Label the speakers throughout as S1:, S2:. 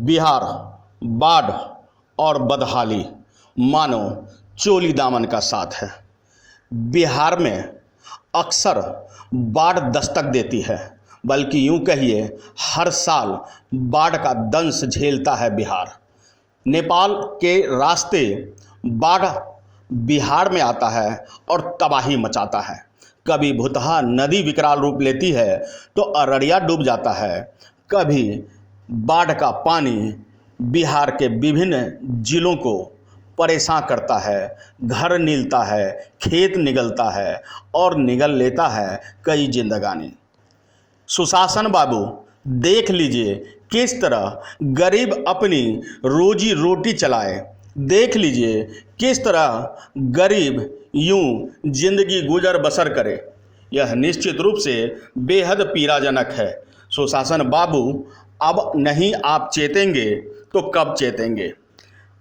S1: बिहार बाढ़ और बदहाली मानो चोली दामन का साथ है। बिहार में अक्सर बाढ़ दस्तक देती है, बल्कि यूं कहिए हर साल बाढ़ का दंश झेलता है बिहार। नेपाल के रास्ते बाढ़ बिहार में आता है और तबाही मचाता है। कभी भुतहा नदी विकराल रूप लेती है तो अररिया डूब जाता है। कभी बाढ़ का पानी बिहार के विभिन्न जिलों को परेशान करता है, घर नीलता है, खेत निगलता है और निगल लेता है कई जिंदगानी। सुशासन बाबू देख लीजिए किस तरह गरीब अपनी रोजी रोटी चलाए। देख लीजिए किस तरह गरीब यूं जिंदगी गुजर बसर करे। यह निश्चित रूप से बेहद पीड़ाजनक है। सुशासन बाबू अब नहीं आप चेतेंगे तो कब चेतेंगे।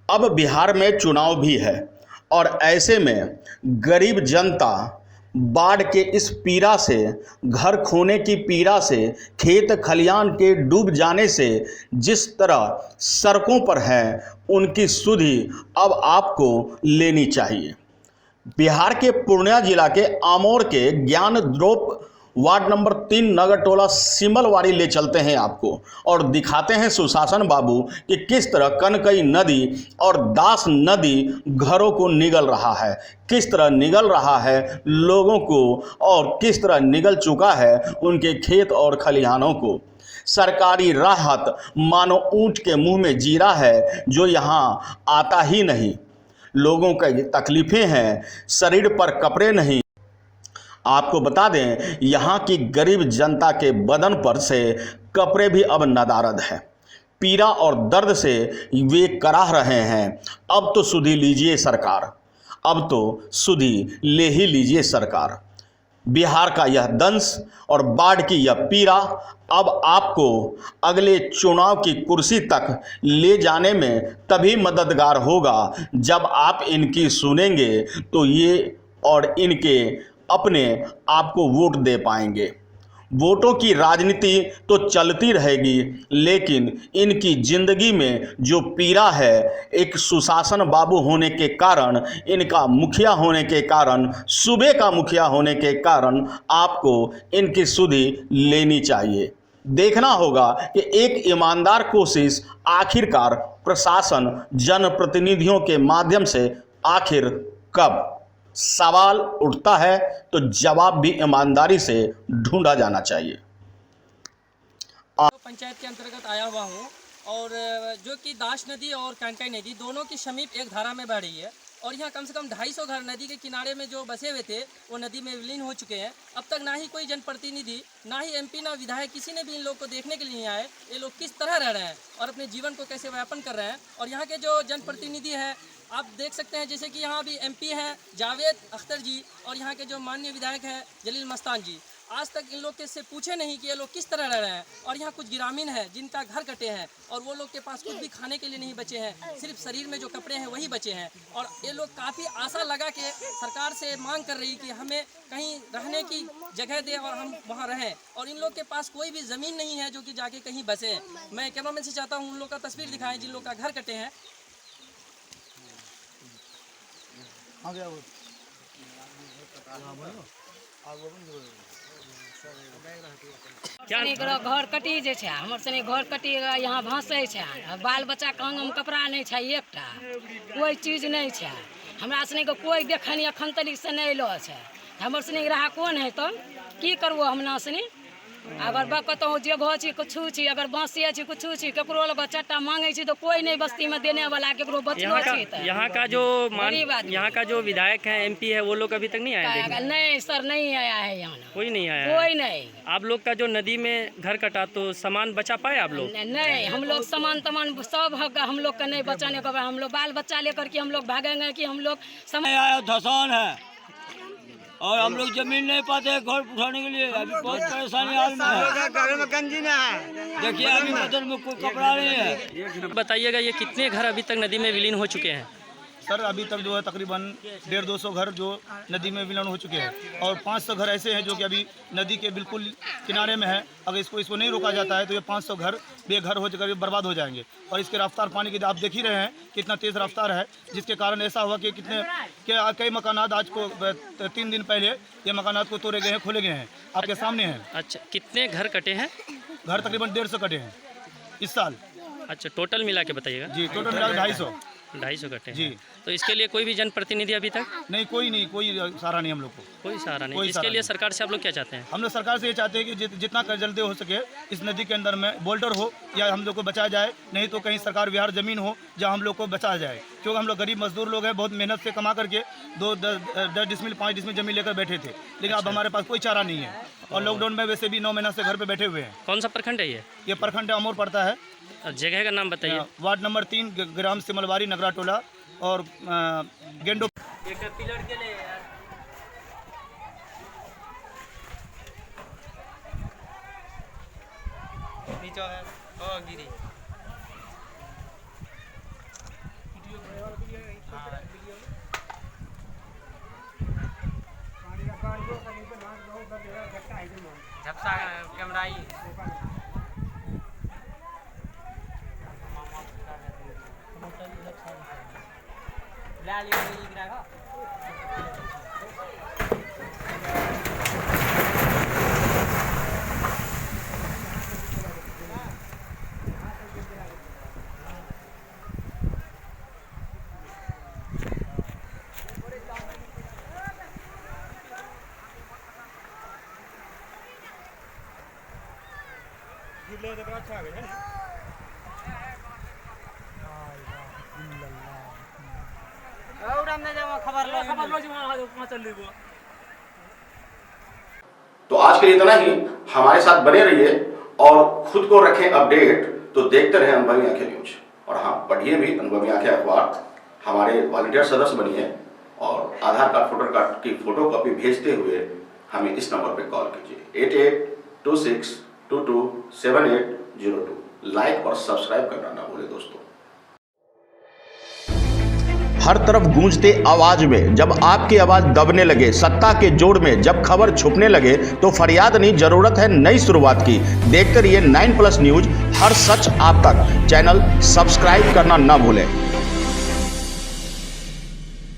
S1: अब बिहार में चुनाव भी है और ऐसे में गरीब जनता बाढ़ के इस पीड़ा से, घर खोने की पीड़ा से, खेत खलियान के डूब जाने से जिस तरह सड़कों पर है, उनकी सुधि अब आपको लेनी चाहिए। बिहार के पूर्णिया जिला के आमोर के ज्ञानद्रोप वार्ड नंबर 3 नगर टोला सिमलवाड़ी ले चलते हैं आपको और दिखाते हैं सुशासन बाबू कि किस तरह कनकई नदी और दास नदी घरों को निगल रहा है, किस तरह निगल रहा है लोगों को और किस तरह निगल चुका है उनके खेत और खलिहानों को। सरकारी राहत मानो ऊंट के मुंह में जीरा है जो यहाँ आता ही नहीं। लोगों की तकलीफ़ें हैं, शरीर पर कपड़े नहीं। आपको बता दें यहाँ की गरीब जनता के बदन पर से कपड़े भी अब नदारद है। पीड़ा और दर्द से वे कराह रहे हैं। अब तो सुधि लीजिए सरकार, अब तो सुधि ले ही लीजिए सरकार। बिहार का यह दंश और बाढ़ की यह पीड़ा अब आपको अगले चुनाव की कुर्सी तक ले जाने में तभी मददगार होगा जब आप इनकी सुनेंगे तो ये और इनके अपने आप को वोट दे पाएंगे। वोटों की राजनीति तो चलती रहेगी, लेकिन इनकी ज़िंदगी में जो पीड़ा है, एक सुशासन बाबू होने के कारण, इनका मुखिया होने के कारण, सूबे का मुखिया होने के कारण आपको इनकी सुधि लेनी चाहिए। देखना होगा कि एक ईमानदार कोशिश आखिरकार प्रशासन जनप्रतिनिधियों के माध्यम से आखिर कब। सवाल उठता है तो जवाब भी ईमानदारी से ढूंढा जाना चाहिए।
S2: पंचायत के अंतर्गत आया हुआ हूँ और जो कि दास नदी और कनकई नदी दोनों की समीप एक धारा में बह रही है और यहाँ कम से कम 250 घर नदी के किनारे में जो बसे हुए थे वो नदी में विलीन हो चुके हैं। अब तक ना ही कोई जनप्रतिनिधि, ना ही एमपी, ना विधायक किसी ने भी इन लोग को देखने के लिए नहीं आए। ये लोग किस तरह रह रहे हैं और अपने जीवन को कैसे व्यापन कर रहे हैं। और यहाँ के जो जनप्रतिनिधि है आप देख सकते हैं, जैसे कि यहाँ अभी एमपी हैं जावेद अख्तर जी और यहाँ के जो माननीय विधायक हैं जलील मस्तान जी, आज तक इन लोग के से पूछे नहीं कि ये लोग किस तरह रह रहे हैं। और यहाँ कुछ ग्रामीण हैं जिनका घर कटे हैं और वो लोग के पास कुछ भी खाने के लिए नहीं बचे हैं, सिर्फ शरीर में जो कपड़े हैं वही बचे हैं। और ये लोग काफ़ी आशा लगा के सरकार से मांग कर रही कि हमें कहीं रहने की जगह दे और हम वहाँ रहें। और इन लोग के पास कोई भी ज़मीन नहीं है जो कि जाके कहीं बसे। मैं कैमरामैन से चाहता हूँ उन लोग का तस्वीर दिखाएं जिन लोग का घर कटे हैं।
S3: घर कटी जे छै, हमर सने घर कटी यहाँ भासे छै, बाल बच्चा के अंग में कपड़ा नहीं छै, एकटा कोई चीज नहीं छै। हमरा सने के कोई देखनी अखन तक से नहीं लो छै। हमर सने रहा कौन है तो की करबो। हमरा सने अगर कतहु जगह छी कुछ छी, अगर बाँसिए छी कुछ छी, केकरो लग चट्टा मांगे छी तो कोई नहीं बस्ती में देने वाला, केकरो बचलो छी।
S4: यहाँ का जो विधायक है, एमपी है, वो लोग अभी तक नहीं आए?
S3: नहीं सर, नहीं आया है यहाँ,
S4: कोई नहीं आया?
S3: कोई नहीं।
S4: आप लोग का जो नदी में घर कटा तो सामान बचा पाए आप लोग?
S3: नहीं, हम लोग सामान सब हम लोग का नहीं बचाने का, हम लोग बाल बच्चा लेकर के हम लोग भागेंगे कि हम लोग
S5: आया धसान है और हम लोग जमीन नहीं पाते हैं घर उठाने के लिए। अभी बहुत परेशानी हाल में है, घर में गंजी ना है। देखिए अभी बदन में कोई कपड़ा नहीं है।
S4: बताइएगा ये कितने घर अभी तक नदी में विलीन हो चुके हैं?
S6: सर अभी तक जो है तकरीबन 150-200 घर जो नदी में विलीन हो चुके हैं और 500 घर ऐसे हैं जो कि अभी नदी के बिल्कुल किनारे में है। अगर इसको नहीं रोका जाता है तो ये 500 घर बेघर हो जाकर बर्बाद हो जाएंगे। और इसके रफ्तार पानी की आप देख ही रहे हैं कितना तेज़ रफ्तार है, जिसके कारण ऐसा हुआ कि कई मकानात आज को 3 दिन पहले ये मकानात को तोड़े गए हैं, खोले गए हैं, आपके सामने हैं।
S4: अच्छा, कितने घर कटे हैं?
S6: घर तकरीबन 150 कटे हैं इस साल।
S4: अच्छा, टोटल मिला के बताइएगा।
S6: जी, टोटल मिला के
S4: 250 कटे हैं।
S6: जी।
S4: तो इसके लिए कोई भी जनप्रतिनिधि अभी तक?
S6: नहीं, कोई सहारा नहीं हम लोग को।
S4: कोई सहारा नहीं।
S6: कोई
S4: इसके
S6: सहारा
S4: लिए
S6: नहीं।
S4: सरकार से आप लोग क्या चाहते हैं?
S6: हम लोग सरकार से ये चाहते हैं कि जितना कर जल्दी हो सके इस नदी के अंदर में बोल्डर हो या हम लोग को बचाया जाए, नहीं तो कहीं सरकार विहार ज़मीन हो जहाँ हम लोग को बचाया जाए। क्योंकि हम लोग गरीब मजदूर लोग हैं, बहुत मेहनत से कमा करके 10 डिसमिल 5 डिसमिल ज़मीन लेकर बैठे थे, लेकिन अब हमारे पास कोई चारा नहीं है। और लॉकडाउन में वैसे भी 9 महीना से घर पर बैठे हुए हैं।
S4: कौन सा प्रखंड है ये?
S6: ये प्रखंड अमोर पड़ता है।
S4: जगह का नाम बताइए।
S6: वार्ड नंबर 3 ग्राम सिमलवारी नगरा टोला और गेंडो।
S1: तो आज के लिए इतना ही। हमारे साथ बने रहिए और खुद को रखें अपडेट। तो देखते रहें अनुभवी आंखें न्यूज। और हाँ, पढ़िए भी अनुभवी आंखें अखबार। हमारे वॉलंटियर सदस्य बनिए और आधार कार्ड वोटर कार्ड की फोटो कॉपी भेजते हुए हमें इस नंबर पर कॉल कीजिए 8826227802। लाइक और सब्सक्राइब करना ना भूलें दोस्तों। हर तरफ गूंजते आवाज में जब आपकी आवाज दबने लगे, सत्ता के जोड़ में जब खबर छुपने लगे, तो फरियाद नहीं, जरूरत है नई शुरुआत की। देखते रहिए 9+ न्यूज, हर सच आप तक। चैनल सब्सक्राइब करना ना भूलें।